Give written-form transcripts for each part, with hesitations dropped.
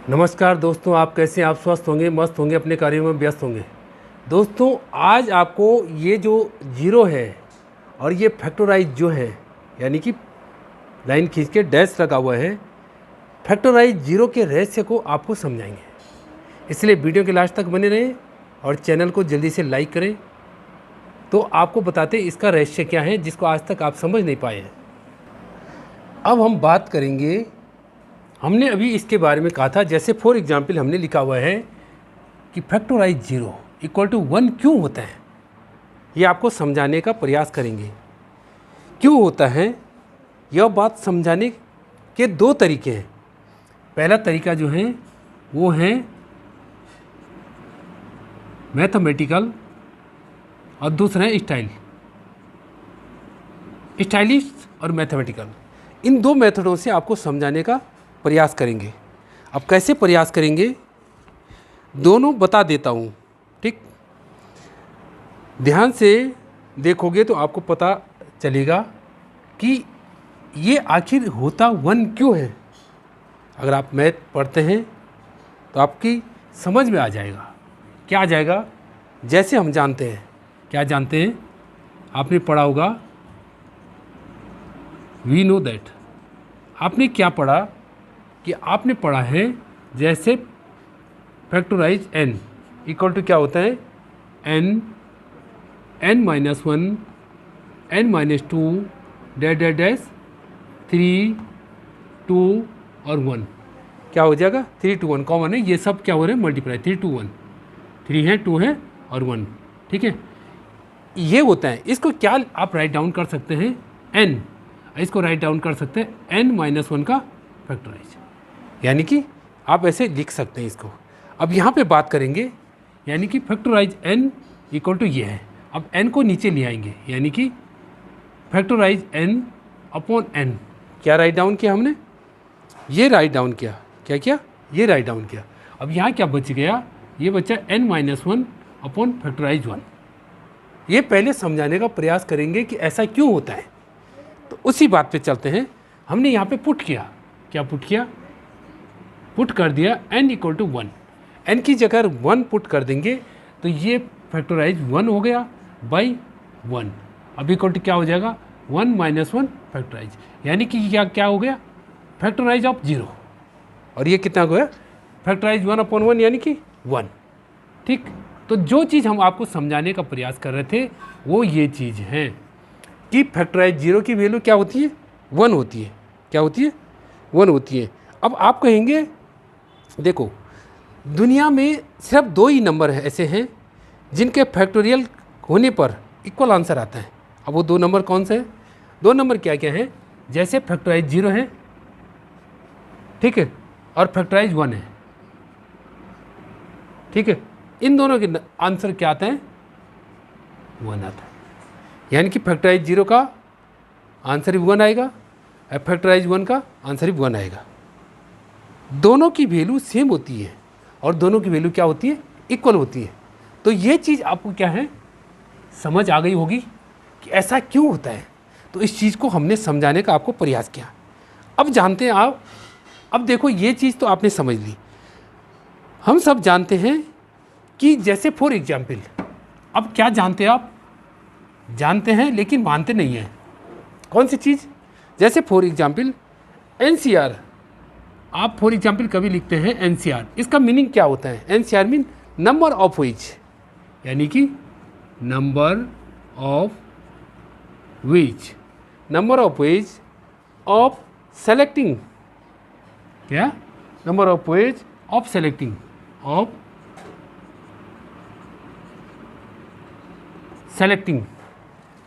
नमस्कार दोस्तों, आप कैसे हैं? आप स्वस्थ होंगे, मस्त होंगे, अपने कार्यों में व्यस्त होंगे। दोस्तों, आज आपको ये जो जीरो है और ये फैक्टराइज जो है, यानी कि लाइन खींच के डैश लगा हुआ है, फैक्टराइज जीरो के रहस्य को आपको समझाएंगे। इसलिए वीडियो के लास्ट तक बने रहें और चैनल को जल्दी से लाइक करें। तो आपको बताते इसका रहस्य क्या है जिसको आज तक आप समझ नहीं पाए हैं। अब हम बात करेंगे, हमने अभी इसके बारे में कहा था, जैसे फॉर एग्जाम्पल हमने लिखा हुआ है कि फैक्टराइज जीरो इक्वल टू 1 क्यों होता है। ये आपको समझाने का प्रयास करेंगे क्यों होता है। यह बात समझाने के दो तरीके हैं। पहला तरीका जो है वो है मैथमेटिकल और दूसरा है स्टाइलिश और मैथमेटिकल। इन दो मेथडों से आपको समझाने का प्रयास करेंगे। अब कैसे प्रयास करेंगे दोनों बता देता हूँ, ठीक। ध्यान से देखोगे तो आपको पता चलेगा कि ये आखिर होता 1 क्यों है। अगर आप मैथ पढ़ते हैं तो आपकी समझ में आ जाएगा। क्या आ जाएगा? जैसे हम जानते हैं, क्या जानते हैं, आपने पढ़ा होगा वी नो दैट। आपने क्या पढ़ा कि आपने पढ़ा है जैसे फैक्टराइज n इक्वल टू क्या होता है, n minus 1 n minus 2 dash dash dash 3 2 और 1। क्या हो जाएगा? 3 2 1 कॉमन है, ये सब क्या हो रहे हैं, मल्टीप्लाई। 3 2 1, 3 है, 2 है और 1, ठीक है। ये होता है। इसको क्या आप राइट डाउन कर सकते हैं, n। इसको राइट डाउन कर सकते हैं n माइनस 1 का फैक्टराइज, यानी कि आप ऐसे लिख सकते हैं इसको। अब यहाँ पे बात करेंगे, यानी कि फैक्टराइज n इक्वल टू ये है। अब n को नीचे ले आएंगे, यानी कि फैक्टराइज n अपॉन n। क्या राइट डाउन किया हमने? ये राइट डाउन किया। क्या किया? ये राइट डाउन किया। अब यहाँ क्या बच गया? ये बचा n माइनस 1 अपॉन फैक्टराइज 1। ये पहले समझाने का प्रयास करेंगे कि ऐसा क्यों होता है। तो उसी बात पे चलते हैं। हमने यहाँ पे पुट किया। क्या पुट किया? पुट कर दिया n इक्वल टू 1। n की जगह 1 पुट कर देंगे तो ये फैक्टराइज 1 हो गया बाई 1। अब इक्वल टू क्या हो जाएगा, 1 माइनस 1 फैक्टराइज, यानी कि क्या हो गया, फैक्टराइज ऑफ 0। और ये कितना हो गया, फैक्टराइज 1 अपॉन 1, यानी कि 1, ठीक। तो जो चीज़ हम आपको समझाने का प्रयास कर रहे थे वो ये चीज़ है कि फैक्टराइज 0 की वैल्यू क्या होती है, 1 होती है। क्या होती है? 1 होती है। अब आप कहेंगे देखो, दुनिया में सिर्फ 2 ही नंबर ऐसे हैं जिनके फैक्टोरियल होने पर इक्वल आंसर आता है। अब वो 2 नंबर कौन से हैं? 2 नंबर क्या क्या हैं? जैसे फैक्टराइज 0 है, ठीक है, और फैक्टराइज 1 है, ठीक है। इन दोनों के आंसर क्या आते हैं? 1 आता है। यानी कि फैक्टराइज 0 का आंसर भी 1 आएगा, फैक्टराइज 1 का आंसर भी 1 आएगा। दोनों की वैल्यू सेम होती है और दोनों की वैल्यू क्या होती है, इक्वल होती है। तो ये चीज़ आपको क्या है, समझ आ गई होगी कि ऐसा क्यों होता है। तो इस चीज़ को हमने समझाने का आपको प्रयास किया। अब जानते हैं आप, अब देखो ये चीज़ तो आपने समझ ली। हम सब जानते हैं कि जैसे फॉर एग्जाम्पल, अब क्या जानते हैं आप? जानते हैं लेकिन मानते नहीं हैं। कौन सी चीज़? जैसे फॉर एग्जाम्पल NCR। आप फॉर एग्जाम्पल कभी लिखते हैं NCR, इसका मीनिंग क्या होता है? NCR mean number of which, यानी कि number of which, number of which of selecting. क्या? Number of which of selecting, of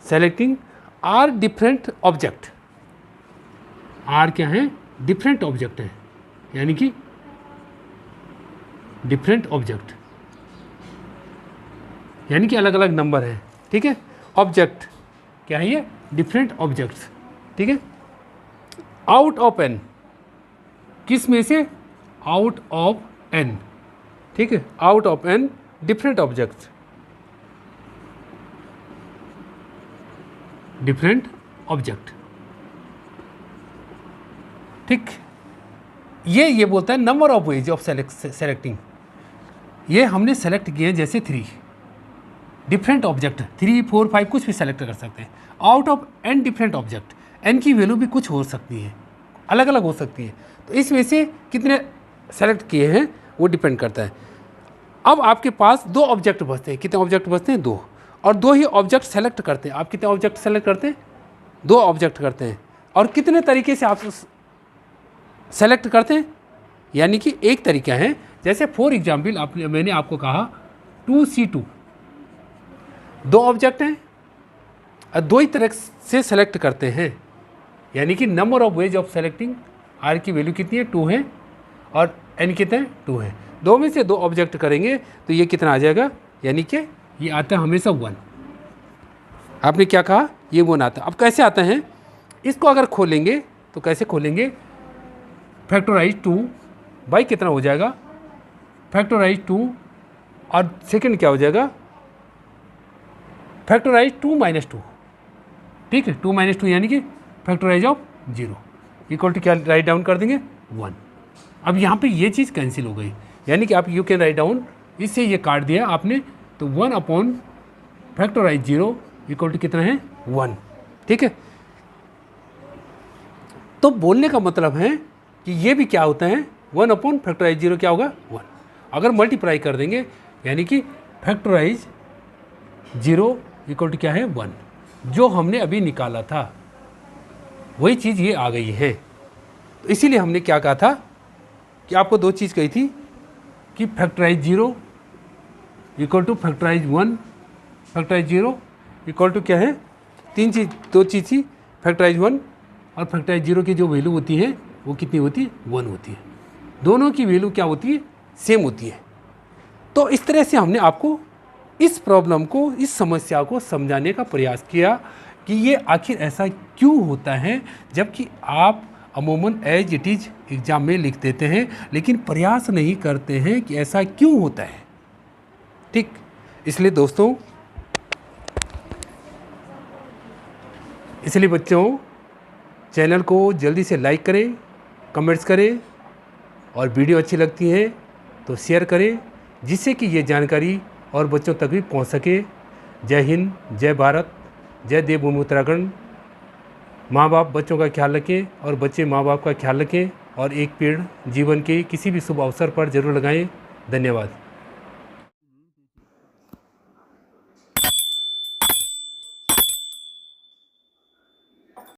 selecting R different object. R क्या है? डिफरेंट ऑब्जेक्ट है, यानी कि डिफरेंट ऑब्जेक्ट, यानी कि अलग अलग नंबर है, ठीक है। ऑब्जेक्ट क्या है? ये डिफरेंट ऑब्जेक्ट्स, ठीक है। आउट ऑफ n, किस में से? आउट ऑफ n, ठीक है। Out of n different objects, different object, ठीक। ये बोलता है number of ways of selecting. ये हमने सेलेक्ट किए जैसे 3 डिफरेंट ऑब्जेक्ट, 3, 4, 5 कुछ भी सेलेक्ट कर सकते हैं out of n different object. n की वैल्यू भी कुछ हो सकती है, अलग अलग हो सकती है, तो इसमें से कितने सेलेक्ट किए हैं वो डिपेंड करता है। अब आपके पास 2 ऑब्जेक्ट बचते हैं, कितने ऑब्जेक्ट बचते हैं? 2, और 2 ही ऑब्जेक्ट सेलेक्ट करते हैं। आप कितने ऑब्जेक्ट सेलेक्ट करते हैं? 2 ऑब्जेक्ट करते हैं। और कितने तरीके से आप सेलेक्ट करते हैं? यानी कि एक तरीका है, जैसे फॉर एग्जाम्पल मैंने आपको कहा 2C2, 2 ऑब्जेक्ट हैं और 2 ही तरह से सेलेक्ट करते हैं, यानी कि number of ways of selecting R की वैल्यू कितनी है? 2 है और N कितने हैं? 2 है। 2 में से 2 ऑब्जेक्ट करेंगे तो ये कितना आ जाएगा? यानी कि ये आता है हमेशा 1। आपने क्या कहा? ये 1 आता है। अब कैसे आता है? इसको अगर खोलेंगे तो कैसे खोलेंगे? फैक्टराइज 2 बाई कितना हो जाएगा? फैक्टराइज 2 और सेकंड क्या हो जाएगा? Factorize 2 minus 2। ठीक है, 2 माइनस 2 यानी कि फैक्टराइज ऑफ 0 इक्वल टू क्या राइट डाउन कर देंगे? 1। अब यहाँ पे ये चीज़ कैंसिल हो गई, यानी कि आप यू कैन राइट डाउन, इससे ये काट दिया आपने, तो 1 अपॉन फैक्टराइज 0 इक्वल टू कितना है? 1। ठीक है, तो बोलने का मतलब है कि ये भी क्या होता है? 1 अपॉन फैक्टराइज 0 क्या होगा? 1। अगर मल्टीप्लाई कर देंगे यानी कि फैक्टराइज 0 इक्वल टू क्या है? 1। जो हमने अभी निकाला था वही चीज़ ये आ गई है। तो इसीलिए हमने क्या कहा था कि आपको 2 चीज़ कही थी कि factorize 0 equal to factorize 1, factorize 0 equal to क्या है? 2 चीज़ थी, फैक्टराइज 1 और फैक्टराइज 0 की जो वैल्यू होती है वो कितनी होती है? 1 होती है। दोनों की वैल्यू क्या होती है? सेम होती है। तो इस तरह से हमने आपको इस प्रॉब्लम को, इस समस्या को समझाने का प्रयास किया कि ये आखिर ऐसा क्यों होता है, जबकि आप अमूमन एज इट इज़ एग्ज़ाम में लिख देते हैं लेकिन प्रयास नहीं करते हैं कि ऐसा क्यों होता है। ठीक, इसलिए दोस्तों, इसलिए बच्चों चैनल को जल्दी से लाइक करें, कमेंट्स करें और वीडियो अच्छी लगती है तो शेयर करें, जिससे कि ये जानकारी और बच्चों तक भी पहुंच सके। जय हिंद, जय भारत, जय देवभूमि उत्तराखंड। माँ बाप बच्चों का ख्याल रखें और बच्चे माँ बाप का ख्याल रखें, और एक पेड़ जीवन के किसी भी शुभ अवसर पर जरूर लगाएं। धन्यवाद।